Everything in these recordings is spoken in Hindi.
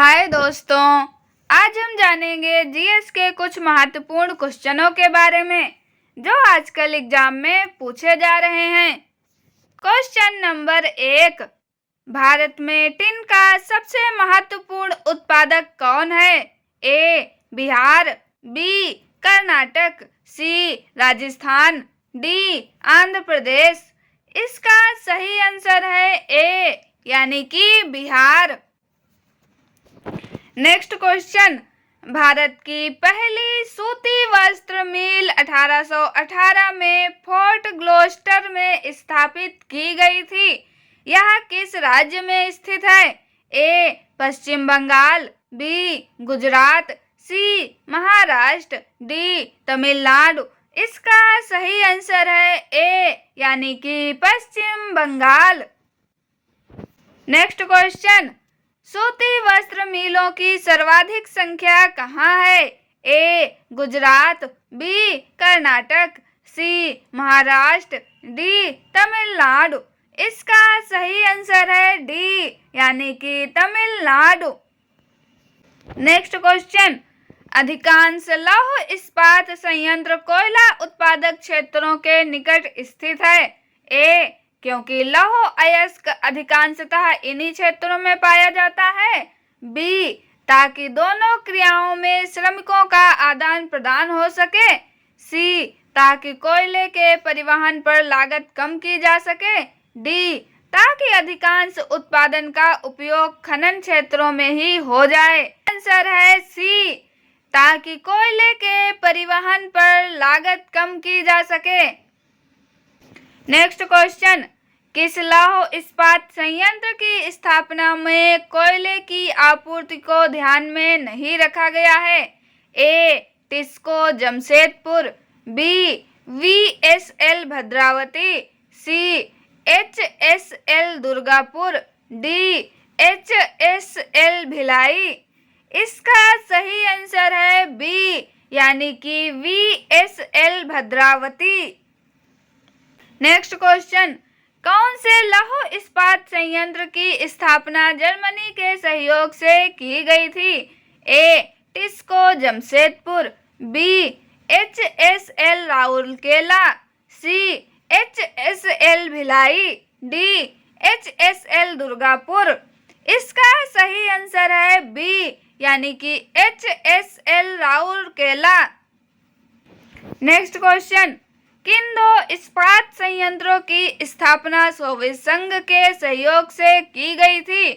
हाय दोस्तों, आज हम जानेंगे जीएस के कुछ महत्वपूर्ण क्वेश्चनों के बारे में जो आजकल एग्जाम में पूछे जा रहे हैं। क्वेश्चन नंबर 1, भारत में टिन का सबसे महत्वपूर्ण उत्पादक कौन है? ए बिहार, बी कर्नाटक, सी राजस्थान, डी आंध्र प्रदेश। इसका सही आंसर है ए यानी कि बिहार। नेक्स्ट क्वेश्चन, भारत की पहली सूती वस्त्र मिल 1818 में फोर्ट ग्लोस्टर में स्थापित की गई थी। यह किस राज्य में स्थित है? ए पश्चिम बंगाल, बी गुजरात, सी महाराष्ट्र, डी तमिलनाडु। इसका सही आंसर है ए यानी कि पश्चिम बंगाल। नेक्स्ट क्वेश्चन, सूती वस्त्र मिलों की सर्वाधिक संख्या कहाँ है? ए गुजरात, बी कर्नाटक, सी महाराष्ट्र, डी तमिलनाडु। इसका सही आंसर है डी यानी कि तमिलनाडु। नेक्स्ट क्वेश्चन, अधिकांश लौह इस्पात संयंत्र कोयला उत्पादक क्षेत्रों के निकट स्थित है। ए क्योंकि लौह अयस्क अधिकांशतः इन्हीं क्षेत्रों में पाया जाता है। बी ताकि दोनों क्रियाओं में श्रमिकों का आदान प्रदान हो सके। सी ताकि कोयले के परिवहन पर लागत कम की जा सके। डी ताकि अधिकांश उत्पादन का उपयोग खनन क्षेत्रों में ही हो जाए। आंसर है सी ताकि कोयले के परिवहन पर लागत कम की जा सके। नेक्स्ट क्वेश्चन, किस लौह इस्पात संयंत्र की स्थापना में कोयले की आपूर्ति को ध्यान में नहीं रखा गया है? A TISCO Jamshedpur, B VSL Bhadravati, C HSL Durgapur, D HSL Bhilai. इसका सही आंसर है बी यानी कि वीएसएल भद्रावती। नेक्स्ट क्वेश्चन, कौन से लौह इस्पात संयंत्र की स्थापना जर्मनी के सहयोग से की गई थी? A TISCO Jamshedpur, B HSL Rourkela, C HSL Bhilai, D HSL Durgapur. इसका सही आंसर है बी यानी कि एचएसएल राउरकेला। नेक्स्ट क्वेश्चन, किन दो इस्पात संयंत्रों की स्थापना सोवियत संघ के सहयोग से की गई थी?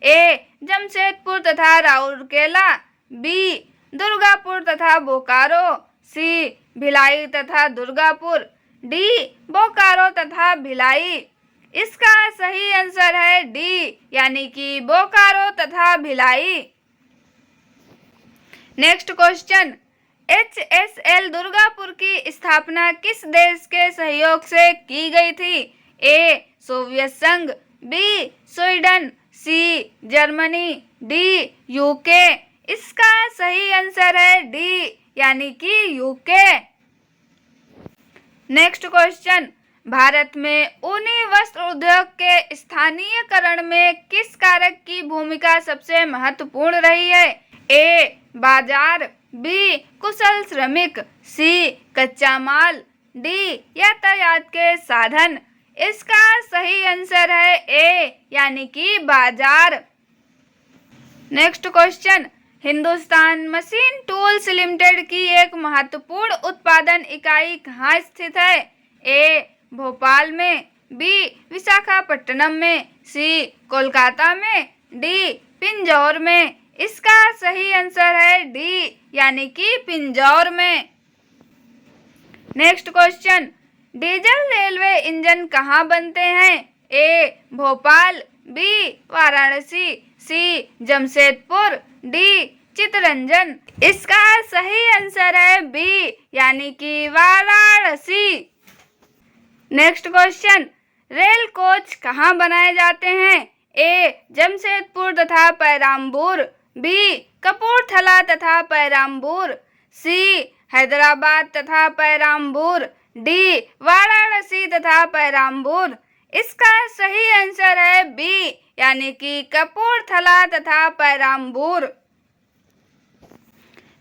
ए जमशेदपुर तथा राउरकेला, बी दुर्गापुर तथा बोकारो, सी भिलाई तथा दुर्गापुर, डी बोकारो तथा भिलाई। इसका सही आंसर है डी यानी कि बोकारो तथा Bhilai. Next question, HSL Durgapur की स्थापना किस देश के सहयोग से की गई थी? ए सोवियत संघ, B Sweden, C Germany, D UK. इसका सही आंसर है डी यानी कि यूके। नेक्स्ट क्वेश्चन, भारत में ऊनी वस्त्र उद्योग के स्थानीयकरण में किस कारक की भूमिका सबसे महत्वपूर्ण रही है? ए बाजार, बी कुशल श्रमिक, सी कच्चा माल, डी यातायात के साधन। इसका सही आंसर है ए यानी कि बाजार। Next question, Hindustan machine tools limited की एक महत्वपूर्ण उत्पादन इकाई कहाँ स्थित है? ए भोपाल में, बी विशाखापट्टनम में, सी कोलकाता में, डी पिंजौर में। इसका सही आंसर है डी यानी कि पिंजौर में। Next question, diesel railway engine कहाँ बनते हैं? ए भोपाल, बी वाराणसी, सी जमशेदपुर, डी चितरंजन। इसका सही आंसर है बी यानी कि Varanasi. Next question, rail coach कहाँ बनाए जाते हैं? ए जमशेदपुर तथा पैराम्बूर, बी कपूरथला तथा पैराम्बूर, सी हैदराबाद तथा पैराम्बूर, डी वाराणसी तथा पैराम्बूर। इसका सही आंसर है बी, यानी कि कपूरथला तथा पेराम्बूर।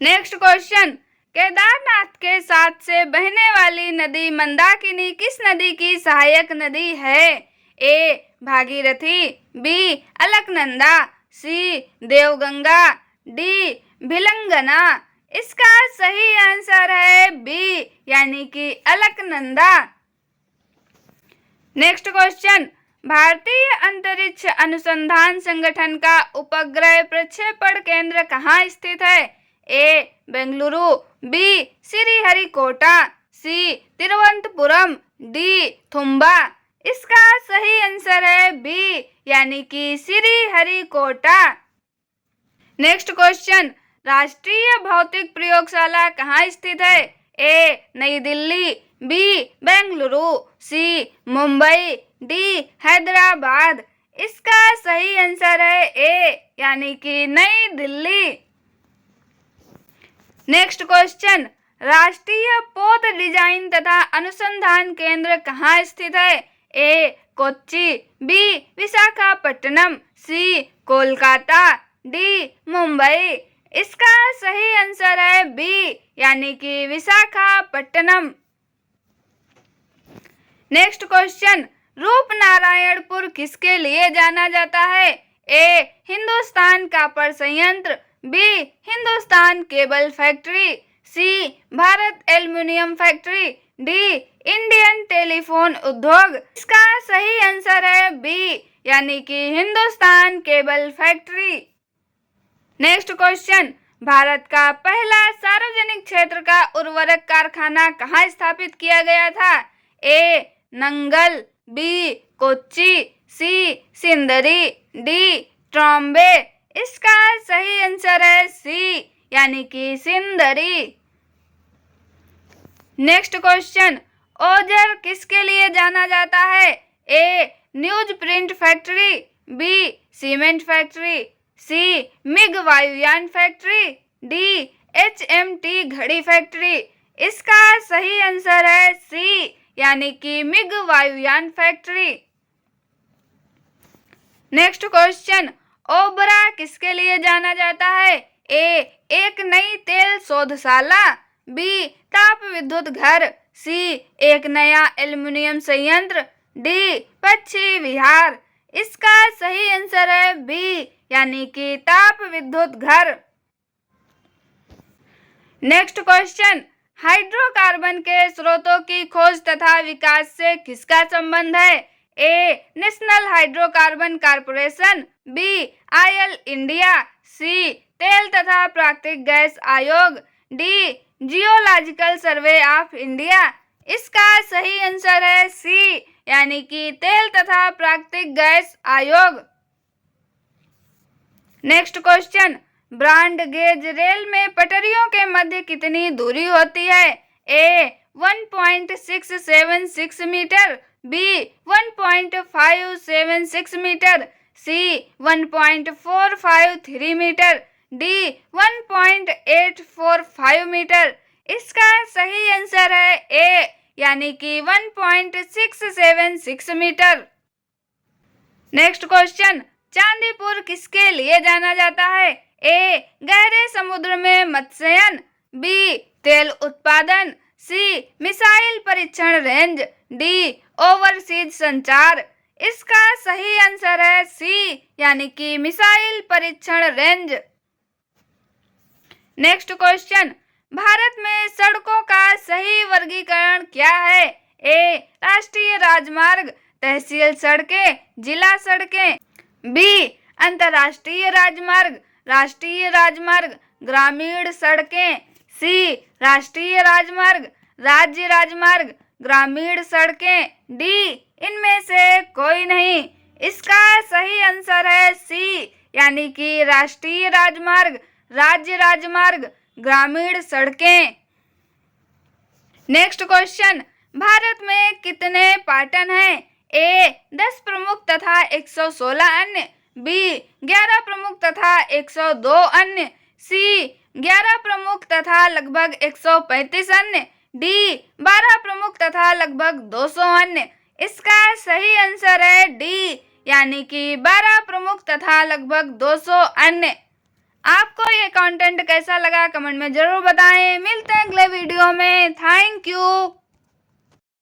नेक्स्ट क्वेश्चन, केदारनाथ के साथ से बहने वाली नदी मंदाकिनी किस नदी की सहायक नदी है? ए भागीरथी, बी अलकनंदा, सी देवगंगा, डी भिलंगना। इसका सही आंसर है बी, यानी कि अलकनंदा। नेक्स्ट क्वेश्चन, भारतीय अंतरिक्ष अनुसंधान संगठन का उपग्रह प्रक्षेपण केंद्र कहाँ स्थित है? ए बेंगलुरु, बी श्रीहरिकोटा, सी तिरुवनंतपुरम, डी थुम्बा। इसका सही आंसर है बी, यानी कि श्रीहरिकोटा। नेक्स्ट क्वेश्चन, राष्ट्रीय भौतिक प्रयोगशाला कहाँ स्थित है? ए नई दिल्ली, बी बेंगलुरु, सी मुंबई, डी हैदराबाद। इसका सही आंसर है ए, यानी कि नई दिल्ली। नेक्स्ट क्वेश्चन, राष्ट्रीय पौध डिजाइन तथा अनुसंधान केंद्र कहाँ स्थित है? ए कोच्चि, बी विशाखापट्टनम, सी कोलकाता, डी मुंबई। इसका सही आंसर है बी, यानी कि विशाखापट्टनम। नेक्स्ट क्वेश्चन, रूपनारायणपुर किसके लिए जाना जाता है? ए हिंदुस्तान कॉपर संयंत्र, B Hindustan cable factory, C Bharat aluminium factory, D Indian telephone उद्योग। इसका सही आंसर है बी, यानी कि Hindustan cable factory. Next question, Bharat का पहला सार्वजनिक क्षेत्र का उर्वरक कारखाना कहाँ स्थापित किया गया था? ए नंगल, बी कोच्चि, सी सिंदरी, डी ट्रॉम्बे। इसका सही आंसर है सी, यानी कि सिंदरी। नेक्स्ट क्वेश्चन, ओझर किसके लिए जाना जाता है? A news print factory, B cement factory, C MiG वायुयान फैक्ट्री, डी HMT घड़ी फैक्ट्री। इसका सही आंसर है सी, यानी कि मिग वायुयान फैक्ट्री। नेक्स्ट क्वेश्चन, ओबरा किसके लिए जाना जाता है? ए एक नई तेल शोधशाला, बी ताप विद्युत घर, सी एक नया एल्युमिनियम संयंत्र, डी पक्षी विहार। इसका सही आंसर है बी, यानी कि ताप विद्युत घर। नेक्स्ट क्वेश्चन, हाइड्रोकार्बन के स्रोतों की खोज तथा विकास से किसका संबंध है? A national hydrocarbon corporation, B oil India, C तेल तथा प्राकृतिक गैस आयोग, D geological survey of India. इसका सही आंसर है सी, यानी कि तेल तथा प्राकृतिक गैस आयोग। Next question, broad gauge rail में पटरियों के मध्य कितनी दूरी होती है? A 1.676 metre, B 1.576 metre, C 1.453 metre, D 1.845 metre. इसका सही आंसर है ए, यानी कि 1.676 मीटर। नेक्स्ट क्वेश्चन, चांदीपुर किसके लिए जाना जाता है? ए गहरे समुद्र में मत्स्यन, बी तेल उत्पादन, सी मिसाइल परीक्षण रेंज, डी ओवरसीज संचार। इसका सही आंसर है सी, यानी कि मिसाइल परीक्षण रेंज। नेक्स्ट क्वेश्चन, भारत में सड़कों का सही वर्गीकरण क्या है? ए राष्ट्रीय राजमार्ग, तहसील सड़कें, जिला सड़कें, बी अंतर्राष्ट्रीय राजमार्ग, राष्ट्रीय राजमार्ग, ग्रामीण सड़कें, सी राष्ट्रीय राजमार्ग, राज्य राजमार्ग, ग्रामीण सड़कें, डी इनमें से कोई नहीं। इसका सही आंसर है सी, यानी कि राष्ट्रीय राजमार्ग, राज्य राजमार्ग, ग्रामीण सड़कें। नेक्स्ट क्वेश्चन, भारत में कितने पाटन हैं? ए 10 प्रमुख तथा 116 अन्य, बी 11 प्रमुख तथा 102 अन्य, सी 11 प्रमुख तथा लगभग 135 अन्य, डी 12 प्रमुख तथा लगभग 200 अन्य। इसका सही आंसर है डी, यानी कि 12 प्रमुख तथा लगभग 200 अन्य। आपको ये कंटेंट कैसा लगा कमेंट में जरूर बताएं। मिलते हैं अगले वीडियो में। Thank you.